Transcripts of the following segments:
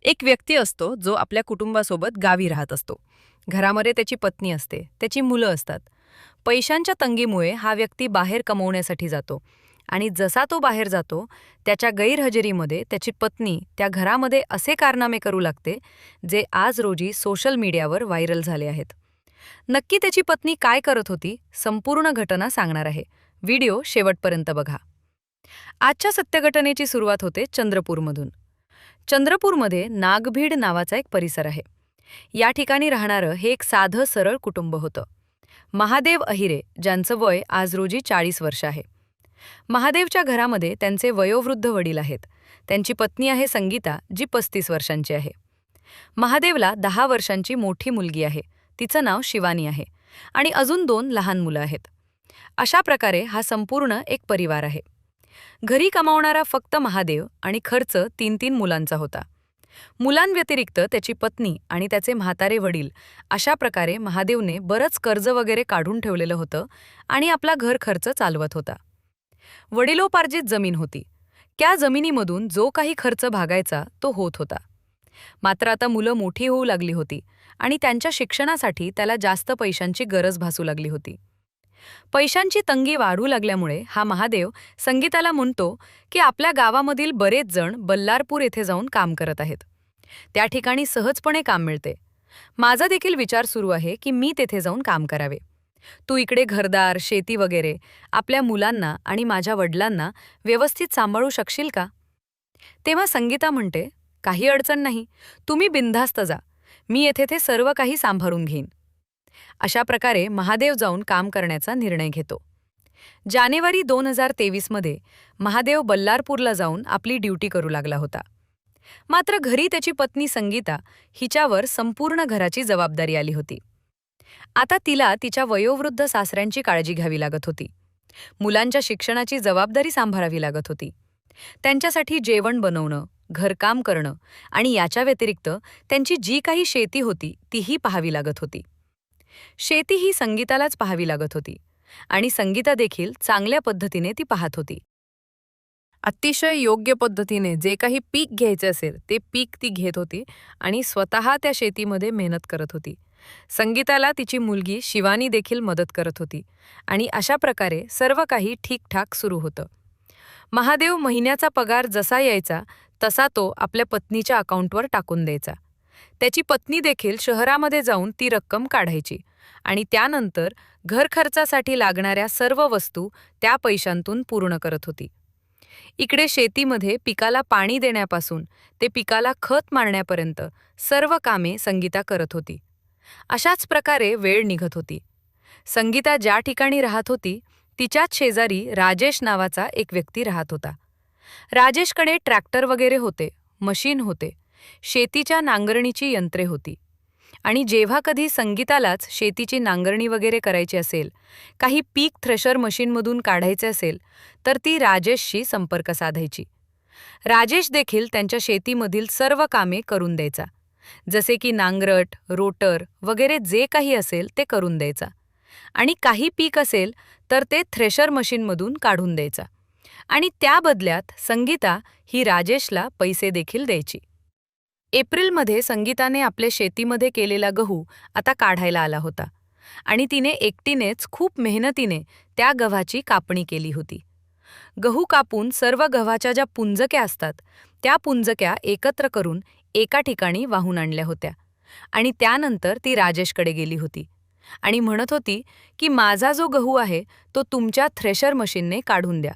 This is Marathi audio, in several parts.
एक व्यक्ती असतो जो आपल्या कुटुंबासोबत गावी राहत असतो. घरामध्ये त्याची पत्नी असते, त्याची मुलं असतात. पैशांच्या तंगीमुळे हा व्यक्ती बाहेर कमवण्यासाठी जातो आणि जसा तो बाहेर जातो, त्याच्या गैरहजेरीमध्ये त्याची पत्नी त्या घरामध्ये असे कारनामे करू लागते, जे आज रोजी सोशल मीडियावर व्हायरल झाले आहेत. नक्की त्याची पत्नी काय करत होती, संपूर्ण घटना सांगणार आहे. व्हिडिओ शेवटपर्यंत बघा. आजच्या सत्यघटनेची सुरुवात होते चंद्रपूरमधून. चंद्रपूरमध्ये नागभीड नावाचा एक परिसर आहे. या ठिकाणी राहणारं हे एक साधं सरळ कुटुंब होतं. महादेव अहिरे, ज्यांचं वय आज रोजी 40 वर्ष आहे. महादेवच्या घरामध्ये त्यांचे वयोवृद्ध वडील आहेत. त्यांची पत्नी आहे संगीता, जी 35 वर्षांची आहे. महादेवला 10 वर्षांची मोठी मुलगी आहे. तिचं नाव शिवानी आहे आणि अजून 2 लहान मुलं आहेत. अशा प्रकारे हा संपूर्ण एक परिवार आहे. घरी कमावणारा फक्त महादेव आणि खर्च 3-3 मुलांचा होता. मुलांव्यतिरिक्त त्याची पत्नी आणि त्याचे म्हातारे वडील, अशा प्रकारे महादेवने बरंच कर्ज वगैरे काढून ठेवलेलं होतं आणि आपला घर खर्च चालवत होता. वडिलोपार्जित जमीन होती. त्या जमिनीमधून जो काही खर्च भागायचा तो होत होता. मात्र आता मुलं मोठी होऊ लागली होती आणि त्यांच्या शिक्षणासाठी त्याला जास्त पैशांची गरज भासू लागली होती. पैशांची तंगी वाढू लागल्यामुळे हा महादेव संगीताला म्हणतो की आपल्या गावामधील बरेच जण बल्लारपूर येथे जाऊन काम करत आहेत. त्या ठिकाणी सहजपणे काम मिळते. माझा देखील विचार सुरू आहे की मी तेथे जाऊन काम करावे. तू इकडे घरदार, शेती वगैरे आपल्या मुलांना आणि माझ्या वडिलांना व्यवस्थित सांभाळू शकशील का? तेव्हा संगीता म्हणते, काही अडचण नाही, तुम्ही बिनधास्त जा, मी येथे ते सर्व काही सांभाळून घेईन. अशा प्रकारे महादेव जाऊन काम करण्याचा निर्णय घेतो. जानेवारी 2023 मध्ये महादेव बल्लारपूरला जाऊन आपली ड्युटी करू लागला होता. मात्र घरी त्याची पत्नी संगीता हिच्यावर संपूर्ण घराची जबाबदारी आली होती. आता तिला तिच्या वयोवृद्ध सासऱ्यांची काळजी घ्यावी लागत होती. मुलांच्या शिक्षणाची जबाबदारी सांभाळावी लागत होती. त्यांच्यासाठी जेवण बनवणं, घरकाम करणं आणि याच्या व्यतिरिक्त त्यांची जी काही शेती होती तीही पाहावी लागत होती. शेती ही संगीतालाच पाहावी लागत होती आणि संगीता देखील चांगल्या पद्धतीने ती पाहत होती. अतिशय योग्य पद्धतीने जे काही पीक घ्यायचे असेल ते पीक ती घेत होती आणि स्वतः त्या शेतीमध्ये मेहनत करत होती. संगीताला तिची मुलगी शिवानी देखील मदत करत होती आणि अशा प्रकारे सर्व काही ठीकठाक सुरू होतं. महादेव महिन्याचा पगार जसा यायचा तसा तो आपल्या पत्नीच्या अकाउंटवर टाकून द्यायचा. त्याची पत्नी देखील शहरामध्ये जाऊन ती रक्कम काढायची आणि त्यानंतर घर खर्चासाठी लागणाऱ्या सर्व वस्तू त्या पैशांतून पूर्ण करत होती. इकडे शेतीमध्ये पिकाला पाणी देण्यापासून ते पिकाला खत मारण्यापर्यंत सर्व कामे संगीता करत होती. अशाच प्रकारे वेळ निघत होती. संगीता ज्या ठिकाणी राहत होती तिच्याच शेजारी राजेश नावाचा एक व्यक्ती राहत होता. राजेशकडे ट्रॅक्टर वगैरे होते, मशीन होते, शेतीच्या नांगरणीची यंत्रे होती आणि जेव्हा कधी संगीतालाच शेतीची नांगरणी वगैरे करायची असेल, काही पीक थ्रेशर मशीनमधून काढायचे असेल, तर ती राजेशशी संपर्क साधायची. राजेश देखील त्यांच्या शेतीमधील सर्व कामे करून द्यायचा. जसे की नांगरट, रोटर वगैरे जे काही असेल ते करून द्यायचा आणि काही पीक असेल तर ते थ्रेशर मशीनमधून काढून द्यायचा आणि त्या बदल्यात संगीता ही राजेशला पैसे देखील द्यायची. एप्रिलमध्ये संगीताने आपल्या शेतीमध्ये केलेला गहू आता काढायला आला होता आणि तिने एकटीनेच खूप मेहनतीने त्या गव्हाची कापणी केली होती. गहू कापून सर्व गव्हाच्या ज्या पुंजक्या असतात त्या पुंजक्या एकत्र करून एका ठिकाणी वाहून आणल्या होत्या आणि त्यानंतर ती राजेशकडे गेली होती आणि म्हणत होती की माझा जो गहू आहे तो तुमच्या थ्रेशर मशीनने काढून द्या.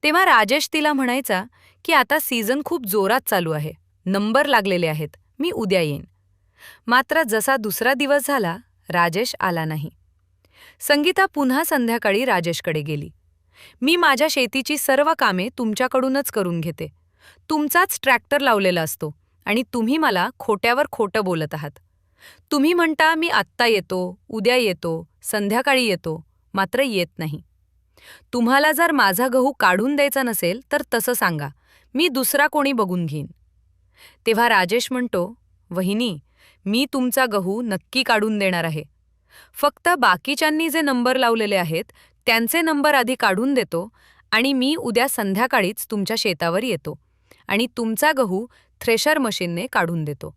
तेव्हा राजेश तिला म्हणायचा की आता सीझन खूप जोरात चालू आहे, नंबर लागलेले आहेत, मी उद्या येईन. मात्र जसा दुसरा दिवस झाला राजेश आला नाही. संगीता पुन्हा संध्याकाळी राजेशकडे गेली. मी माझ्या शेतीची सर्व कामे तुमच्याकडूनच करून घेते. तुमचाच ट्रॅक्टर लावलेला असतो आणि तुम्ही मला खोट्यावर खोटं बोलत आहात. तुम्ही म्हणता मी आत्ता येतो, उद्या येतो, संध्याकाळी येतो, मात्र येत नाही. तुम्हाला जर माझा गहू काढून द्यायचा नसेल तर तसं सांगा, मी दुसरा कोणी बघून घेईन. तेव्हा राजेश म्हणतो, वहिनी, मी तुमचा गहू नक्की काढून देणार आहे. फक्त बाकीच्यांनी जे नंबर लावलेले आहेत त्यांचे नंबर आधी काढून देतो आणि मी उद्या संध्याकाळीच तुमच्या शेतावर येतो आणि तुमचा गहू थ्रेशर मशीनने काढून देतो.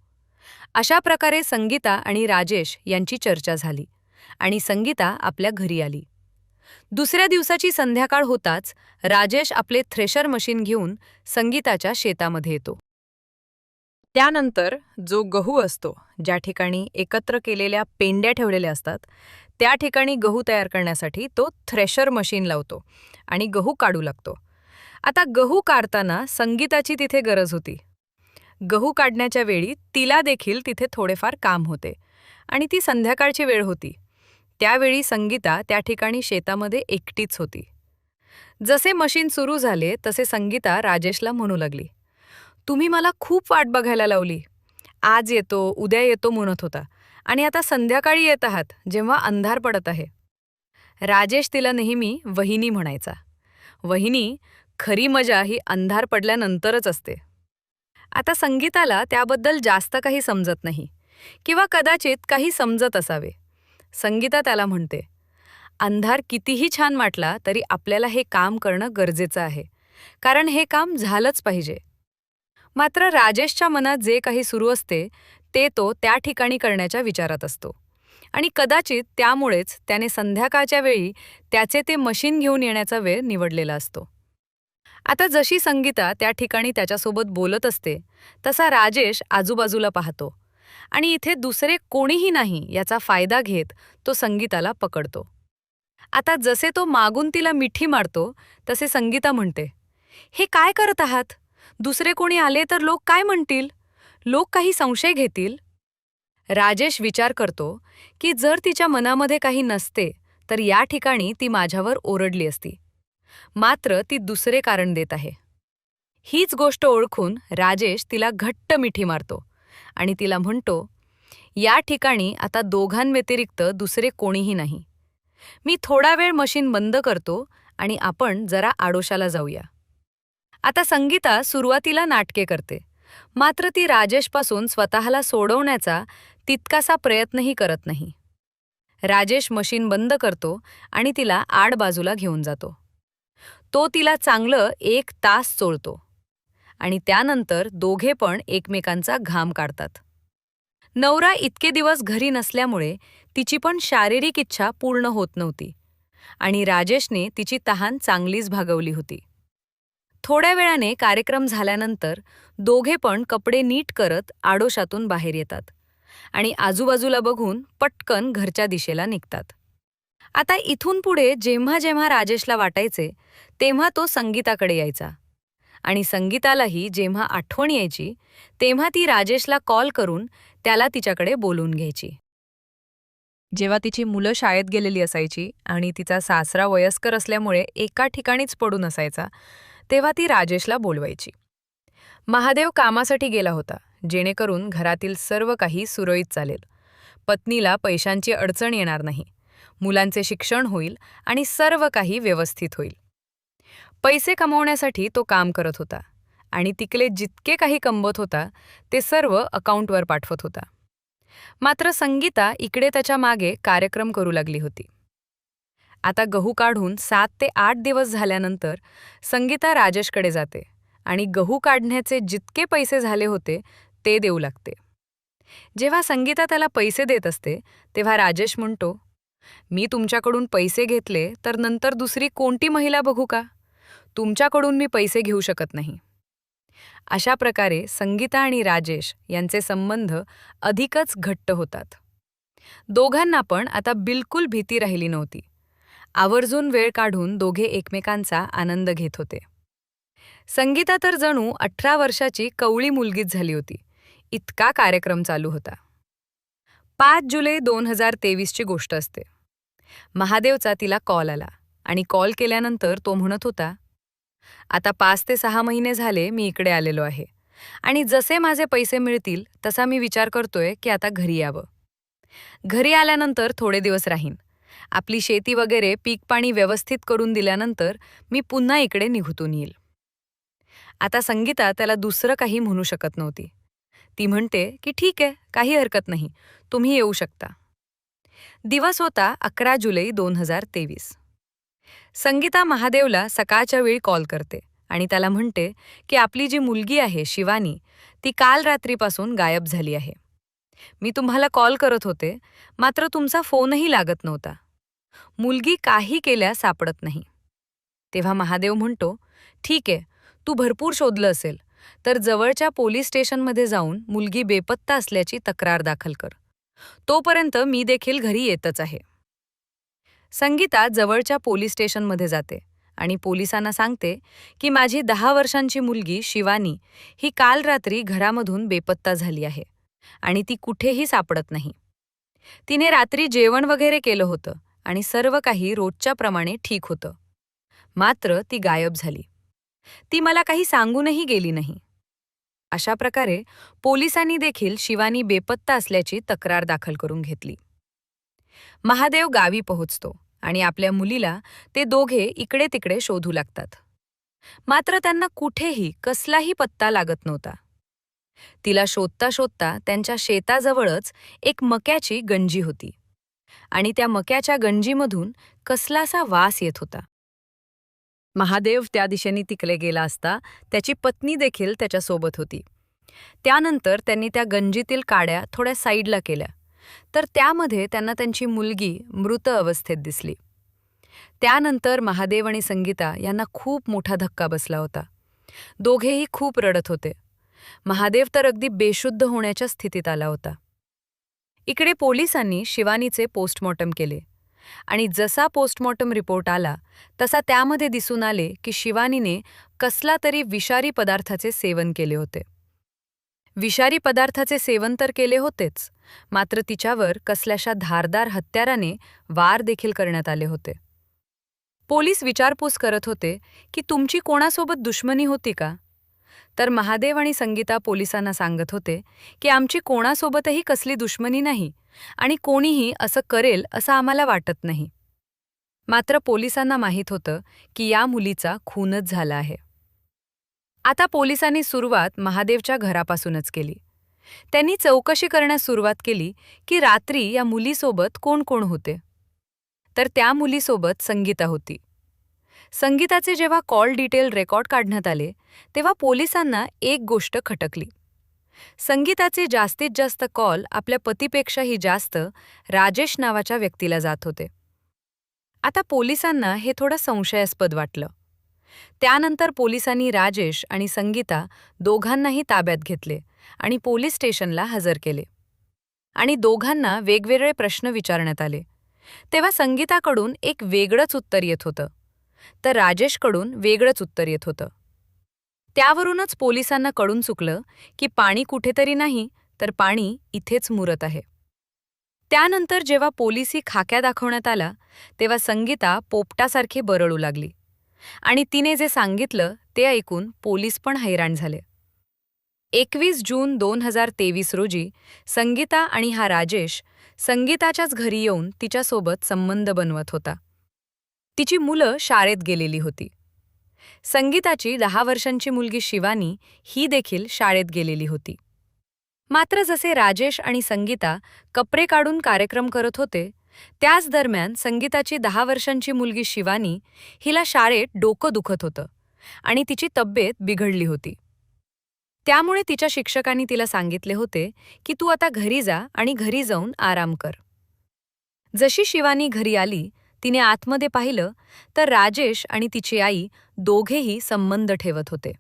अशा प्रकारे संगीता आणि राजेश यांची चर्चा झाली आणि संगीता आपल्या घरी आली. दुसऱ्या दिवसाची संध्याकाळ होताच राजेश आपले थ्रेशर मशीन घेऊन संगीताच्या शेतामध्ये येतो. त्यानंतर जो गहू असतो, ज्या ठिकाणी एकत्र केलेल्या पेंड्या ठेवलेल्या असतात, त्या ठिकाणी गहू तयार करण्यासाठी तो थ्रेशर मशीन लावतो आणि गहू काढू लागतो. आता गहू काढताना संगीताची तिथे गरज होती. गहू काढण्याच्या वेळी तिला देखील तिथे थोडेफार काम होते आणि ती संध्याकाळची वेळ होती. त्यावेळी संगीता त्या ठिकाणी शेतामध्ये एकटीच होती. जसे मशीन सुरू झाले तसे संगीता राजेशला म्हणू लागली, तुम्ही मला खूप वाट बघायला लावली. आज येतो, उद्या येतो म्हणत होता आणि आता संध्याकाळी येत आहात जेव्हा अंधार पडत आहे. राजेश तिला नेहमी वहिनी म्हणायचा. वहिनी, खरी मजा ही अंधार पडल्यानंतरच असते. आता संगीताला त्याबद्दल जास्त काही समजत नाही किंवा कदाचित काही समजत असावे. संगीता त्याला म्हणते, अंधार कितीही छान वाटला तरी आपल्याला हे काम करणं गरजेचं आहे, कारण हे काम झालंच पाहिजे. मात्र राजेशच्या मनात जे काही सुरू असते ते तो त्या ठिकाणी करण्याच्या विचारात असतो आणि कदाचित त्यामुळेच त्याने संध्याकाळच्या वेळी त्याचे ते मशीन घेऊन येण्याचा वेळ निवडलेला असतो. आता जशी संगीता त्या ठिकाणी त्याच्यासोबत बोलत असते तसा राजेश आजूबाजूला पाहतो आणि इथे दुसरे कोणीही नाही याचा फायदा घेत तो संगीताला पकडतो. आता जसे तो मागून तिला मिठी मारतो तसे संगीता म्हणते, हे काय करत आहात? दुसरे कोणी आले तर लोक काय म्हणतील? लोक काही संशय घेतील. राजेश विचार करतो की जर तिच्या मनामध्ये काही नसते तर या ठिकाणी ती माझ्यावर ओरडली असती. मात्र ती दुसरे कारण देत आहे. हीच गोष्ट ओळखून राजेश तिला घट्ट मिठी मारतो आणि तिला म्हणतो, या ठिकाणी आता दोघांव्यतिरिक्त दुसरे कोणीही नाही. मी थोडा वेळ मशीन बंद करतो आणि आपण जरा आडोशाला जाऊया. आता संगीता सुरुवातीला नाटके करते, मात्र ती राजेशपासून स्वतःला सोडवण्याचा तितकासा प्रयत्नही करत नाही. राजेश मशीन बंद करतो आणि तिला आड बाजूला घेऊन जातो. तो तिला चांगलं 1 तास चोळतो आणि त्यानंतर दोघे पण एकमेकांचा घाम काढतात. नवरा इतके दिवस घरी नसल्यामुळे तिची पण शारीरिक इच्छा पूर्ण होत नव्हती आणि राजेशने तिची तहान चांगलीच भागवली होती. थोड्या वेळाने कार्यक्रम झाल्यानंतर दोघे पण कपडे नीट करत आडोशातून बाहेर येतात आणि आजूबाजूला बघून पटकन घरच्या दिशेला निघतात. आता इथून पुढे जेव्हा जेव्हा राजेशला वाटायचे तेव्हा तो संगीताकडे यायचा आणि संगीतालाही जेव्हा आठवण यायची तेव्हा ती राजेशला कॉल करून त्याला तिच्याकडे बोलवून घ्यायची. जेव्हा तिची मुलं शाळेत गेलेली असायची आणि तिचा सासरा वयस्कर असल्यामुळे एका ठिकाणीच पडून असायचा, तेव्हा ती राजेशला बोलवायची. महादेव कामासाठी गेला होता, जेणेकरून घरातील सर्व काही सुरळीत चालेल. पत्नीला पैशांची अडचण येणार नाही, मुलांचे शिक्षण होईल आणि सर्व काही व्यवस्थित होईल. पैसे कमवण्यासाठी तो काम करत होता आणि तिकडे जितके काही कमवत होता ते सर्व अकाउंटवर पाठवत होता. मात्र संगीता इकडे त्याच्या मागे कार्यक्रम करू लागली होती. आता गहू काढून 7 ते 8 दिवस झाल्यानंतर संगीता राजेशकडे जाते आणि गहू काढण्याचे जितके पैसे झाले होते ते देऊ लागते. जेव्हा संगीता त्याला पैसे देत असते तेव्हा राजेश म्हणतो, मी तुमच्याकडून पैसे घेतले तर नंतर दुसरी कोणती महिला बघू का? तुमच्याकडून मी पैसे घेऊ शकत नाही. अशा प्रकारे संगीता आणि राजेश यांचे संबंध अधिकच घट्ट होतात. दोघांना पण आता बिलकुल भीती राहिली नव्हती. आवर्जून वेळ काढून दोघे एकमेकांचा आनंद घेत होते. संगीता तर जणू 18 वर्षाची कवळी मुलगीच झाली होती. इतका कार्यक्रम चालू होता. 5 जुलै 2023 ची गोष्ट असते. महादेवचा तिला कॉल आला आणि कॉल केल्यानंतर तो म्हणत होता, आता 5 ते 6 महिने झाले मी इकडे आलेलो आहे आणि जसे माझे पैसे मिळतील तसा मी विचार करतोय की आता घरी यावं. घरी आल्यानंतर थोडे दिवस राहीन. आपली शेती वगैरे पीक पाणी व्यवस्थित करून दिल्यानंतर मी पुन्हा इकडे निघून येईल. आता संगीता त्याला दुसरं काही म्हणू शकत नव्हती. ती म्हणते की ठीक आहे, काही हरकत नाही, तुम्ही येऊ शकता. दिवस होता 11 जुलै 2023. संगीता महादेवला सकाळच्या वेळी कॉल करते आणि त्याला म्हणते की आपली जी मुलगी आहे शिवानी, ती काल रात्रीपासून गायब झाली आहे. मी तुम्हाला कॉल करत होते, मात्र तुमचा फोनही लागत नव्हता. मुलगी काही केल्या सापडत नाही. तेव्हा महादेव म्हणतो, ठीक आहे, तू भरपूर शोधलं असेल, तर जवळच्या पोलीस स्टेशनमध्ये जाऊन मुलगी बेपत्ता असल्याची तक्रार दाखल कर. तोपर्यंत मी देखील घरी येतच आहे. संगीता जवळच्या पोलीस स्टेशनमध्ये जाते आणि पोलिसांना सांगते की माझी 10 वर्षांची मुलगी शिवानी ही काल रात्री घरामधून बेपत्ता झाली आहे आणि ती कुठेही सापडत नाही. तिने रात्री जेवण वगैरे केलं होतं आणि सर्व काही रोजच्या प्रमाणे ठीक होतं. मात्र ती गायब झाली. ती मला काही सांगूनही गेली नाही. अशा प्रकारे पोलिसांनी देखील शिवानी बेपत्ता असल्याची तक्रार दाखल करून घेतली. महादेव गावी पोहोचतो आणि आपल्या मुलीला ते दोघे इकडे तिकडे शोधू लागतात. मात्र त्यांना कुठेही कसलाही पत्ता लागत नव्हता. तिला शोधता शोधता त्यांच्या शेताजवळच एक मक्याची गंजी होती आणि त्या मक्याच्या गंजीमधून कसलासा वास येत होता. महादेव त्या दिशेने तिकडे गेला असता त्याची पत्नी देखील त्याच्यासोबत होती. त्यानंतर त्यांनी त्या गंजीतील काड्या थोड्या साईडला केल्या, तर त्यामध्ये त्यांना त्यांची मुलगी मृत अवस्थेत दिसली. त्यानंतर महादेव आणि संगीता यांना खूप मोठा धक्का बसला होता. दोघेही खूप रडत होते. महादेव तर अगदी बेशुद्ध होण्याच्या स्थितीत आला होता. इकडे पोलिसांनी शिवानीचे पोस्टमॉर्टम केले आणि जसा पोस्टमॉर्टम रिपोर्ट आला तसा त्यामध्ये दिसून आले की शिवानीने कसला तरी विषारी पदार्थाचे सेवन केले होते. विषारी पदार्थाचे सेवन तर केले होतेच, मात्र तिच्यावर कसल्याशा धारदार हत्याराने वार देखील करण्यात आले होते. पोलीस विचारपूस करत होते की तुमची कोणासोबत दुश्मनी होती का? तर महादेव आणि संगीता पोलिसांना सांगत होते की आमची कोणासोबतही कसली दुश्मनी नाही आणि कोणीही असं करेल असं आम्हाला वाटत नाही. मात्र पोलिसांना माहीत होतं की या मुलीचा खूनच झाला आहे. आता पोलिसांनी सुरुवात महादेवच्या घरापासूनच केली. त्यांनी चौकशी करण्यास सुरुवात केली की रात्री या मुलीसोबत कोण कोण होते. तर त्या मुलीसोबत संगीता होती. संगीताचे जेव्हा कॉल डिटेल रेकॉर्ड काढण्यात आले तेव्हा पोलिसांना एक गोष्ट खटकली. संगीताचे जास्तीत जास्त कॉल आपल्या पतीपेक्षाही जास्त राजेश नावाच्या व्यक्तीला जात होते. आता पोलिसांना हे थोडं संशयास्पद वाटलं. त्यानंतर पोलिसांनी राजेश आणि संगीता दोघांनाही ताब्यात घेतले आणि पोलीस स्टेशनला हजर केले आणि दोघांना वेगवेगळे प्रश्न विचारण्यात आले. तेव्हा संगीताकडून एक वेगळंच उत्तर येत होतं, तर राजेशकडून वेगळंच उत्तर येत होतं. त्यावरूनच पोलिसांना कळून चुकलं की पाणी कुठेतरी नाही, तर पाणी इथेच मुरत आहे. त्यानंतर जेव्हा पोलिसी खाक्या दाखवण्यात आला तेव्हा संगीता पोपटासारखी बरळू लागली आणि तिने जे सांगितलं ते ऐकून पोलीस पण हैराण झाले. 21 जून 2023 रोजी संगीता आणि हा राजेश संगीताच्याच घरी येऊन तिच्यासोबत संबंध बनवत होता. तिची मुलं शाळेत गेलेली होती. संगीताची 10 वर्षांची मुलगी शिवानी ही देखील शाळेत गेलेली होती. मात्र जसे राजेश आणि संगीता कपडे काढून कार्यक्रम करत होते, त्याच दरम्यान संगीताची 10 वर्षांची मुलगी शिवानी हिला शाळेत डोकं दुखत होतं आणि तिची तब्येत बिघडली होती. त्यामुळे तिच्या शिक्षकांनी तिला सांगितले होते की तू आता घरी जा आणि घरी जाऊन आराम कर. जशी शिवानी घरी आली, तिने आतमध्ये पाहिलं तर राजेश आणि तिची आई दोघेही संबंध ठेवत होते.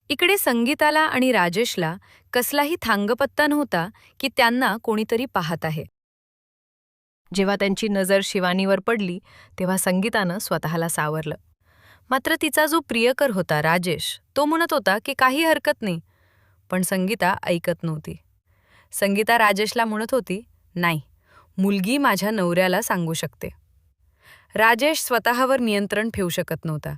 इकडे संगीताला आणि राजेशला कसलाही थांगपत्ता नव्हता की त्यांना कोणीतरी पाहत आहे. जेव्हा त्यांची नजर शिवानीवर पडली तेव्हा संगीतानं स्वतःला सावरलं. मात्र तिचा जो प्रियकर होता राजेश, तो म्हणत होता की काही हरकत नाही, पण संगीता ऐकत नव्हती. संगीता राजेशला म्हणत होती, नाही, मुलगी माझ्या नवऱ्याला सांगू शकते. राजेश स्वतःवर नियंत्रण ठेवू शकत नव्हता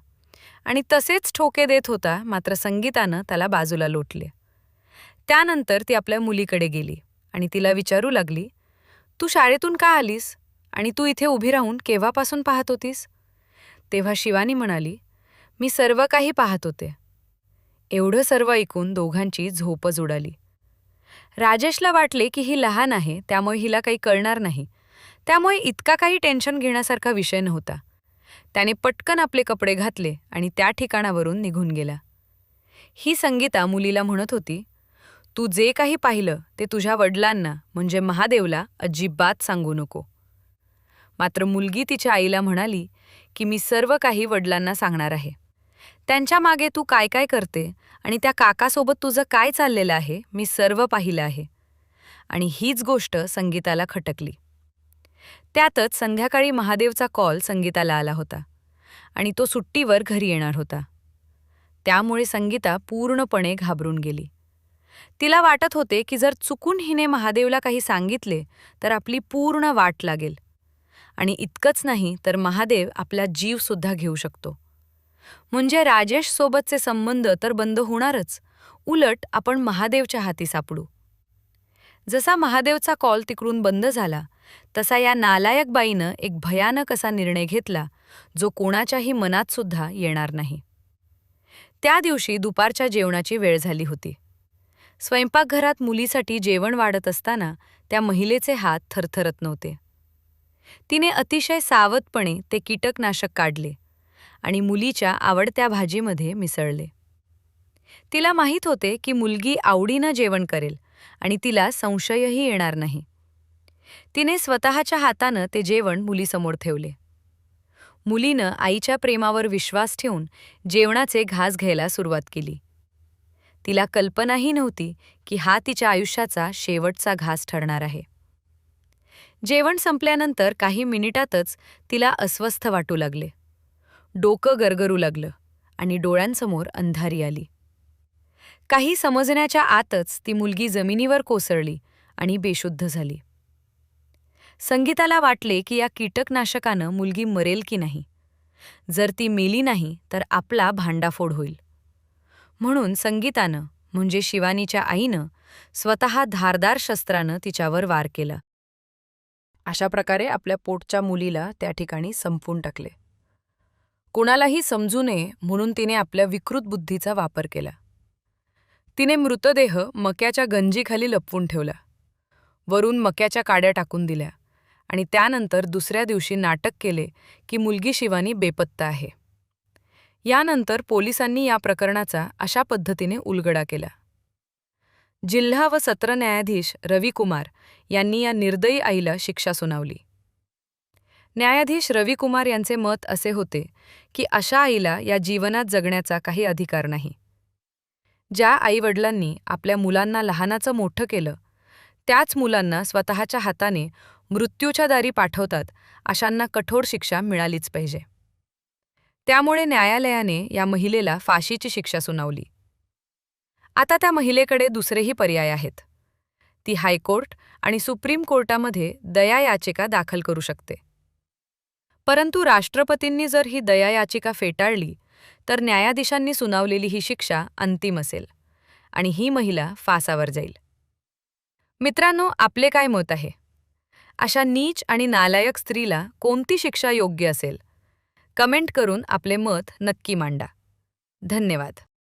आणि तसेच ठोके देत होता, मात्र संगीतानं त्याला बाजूला लोटले. त्यानंतर ती आपल्या मुलीकडे गेली आणि तिला विचारू लागली, तू शाळेतून का आलीस आणि तू इथे उभी राहून केव्हापासून पाहत होतीस? तेव्हा शिवानी म्हणाली, मी सर्व काही पाहत होते. एवढं सर्व ऐकून दोघांची झोपच उडाली. राजेशला वाटले की ही लहान आहे, त्यामुळे हिला काही कळणार नाही, त्यामुळे इतका काही टेन्शन घेण्यासारखा विषय नव्हता. त्याने पटकन आपले कपडे घातले आणि त्या ठिकाणावरून निघून गेला. ही संगीता मुलीला म्हणत होती, तू जे काही पाहिलं ते तुझ्या वडिलांना म्हणजे महादेवला अजिबात सांगू नको. मात्र मुलगी तिच्या आईला म्हणाली की मी सर्व काही वडिलांना सांगणार आहे. त्यांच्या मागे तू काय काय करते आणि त्या काकासोबत तुझं काय चाललेलं आहे मी सर्व पाहिलं आहे. आणि हीच गोष्ट संगीताला खटकली. त्यातच संध्याकाळी महादेवचा कॉल संगीताला आला होता आणि तो सुट्टीवर घरी येणार होता. त्यामुळे संगीता पूर्णपणे घाबरून गेली. तिला वाटत होते की जर चुकून हिने महादेवला काही सांगितले तर आपली पूर्ण वाट लागेल. आणि इतकंच नाही तर महादेव आपला जीवसुद्धा घेऊ शकतो. म्हणजे राजेश सोबतचे संबंध तर बंद होणारच, उलट आपण महादेवच्या हाती सापडू. जसा महादेवचा कॉल तिकडून बंद झाला तसा या नालायक बाईनं एक भयानक असा निर्णय घेतला जो कोणाच्याही मनात सुद्धा येणार नाही. त्या दिवशी दुपारच्या जेवणाची वेळ झाली होती. स्वयंपाकघरात मुलीसाठी जेवण वाढत असताना त्या महिलेचे हात थरथरत नव्हते. तिने अतिशय सावधपणे ते कीटकनाशक काढले आणि मुलीच्या आवडत्या भाजीमध्ये मिसळले. तिला माहीत होते की मुलगी आवडीनं जेवण करेल आणि तिला संशयही येणार नाही. तिने स्वतःच्या हातानं ते जेवण मुलीसमोर ठेवले. मुलीनं आईच्या प्रेमावर विश्वास ठेवून जेवणाचे घास घ्यायला सुरुवात केली. तिला कल्पनाही नव्हती की हा तिच्या आयुष्याचा शेवटचा घास ठरणार आहे. जेवण संपल्यानंतर काही मिनिटातच तिला अस्वस्थ वाटू लागले. डोकं गरगरू लागलं आणि डोळ्यांसमोर अंधारी आली. काही समजण्याच्या आतच ती मुलगी जमिनीवर कोसळली आणि बेशुद्ध झाली. संगीताला वाटले की या कीटकनाशकानं मुलगी मरेल की नाही. जर ती मेली नाही तर आपला भांडाफोड होईल. म्हणून संगीतानं म्हणजे शिवानीच्या आईनं स्वतः धारदार शस्त्रानं तिच्यावर वार केला. अशा प्रकारे आपल्या पोटच्या मुलीला त्या ठिकाणी संपवून टाकले. कोणालाही समजू नये म्हणून तिने आपल्या विकृत बुद्धीचा वापर केला. तिने मृतदेह मक्याच्या गंजीखाली लपवून ठेवला. वरून मक्याच्या काड्या टाकून दिल्या आणि त्यानंतर दुसऱ्या दिवशी नाटक केले की मुलगी शिवानी बेपत्ता आहे. यानंतर पोलिसांनी या प्रकरणाचा अशा पद्धतीने उलगडा केला. जिल्हा व सत्र न्यायाधीश रवी कुमार यांनी या निर्दयी आईला शिक्षा सुनावली. न्यायाधीश रवी कुमार यांचे मत असे होते की अशा आईला या जीवनात जगण्याचा काही अधिकार नाही. ज्या आईवडिलांनी आपल्या मुलांना लहानाचं मोठं केलं त्याच मुलांना स्वतःच्या हाताने मृत्यूच्या दारी पाठवतात अशांना कठोर शिक्षा मिळालीच पाहिजे. त्यामुळे न्यायालयाने या महिलेला फाशीची शिक्षा सुनावली. आता त्या महिलेकडे दुसरेही पर्याय आहेत. ती हायकोर्ट आणि सुप्रीम कोर्टामध्ये दया याचिका दाखल करू शकते. परंतु राष्ट्रपतींनी जर ही दया याचिका फेटाळली तर न्यायाधीशांनी सुनावलेली ही शिक्षा अंतिम असेल आणि ही महिला फासावर जाईल. मित्रांनो, आपले काय मत आहे? अशा नीच आणि नालायक स्त्रीला कोणती शिक्षा योग्य असेल? कमेंट करून आपले मत नक्की मांडा. धन्यवाद.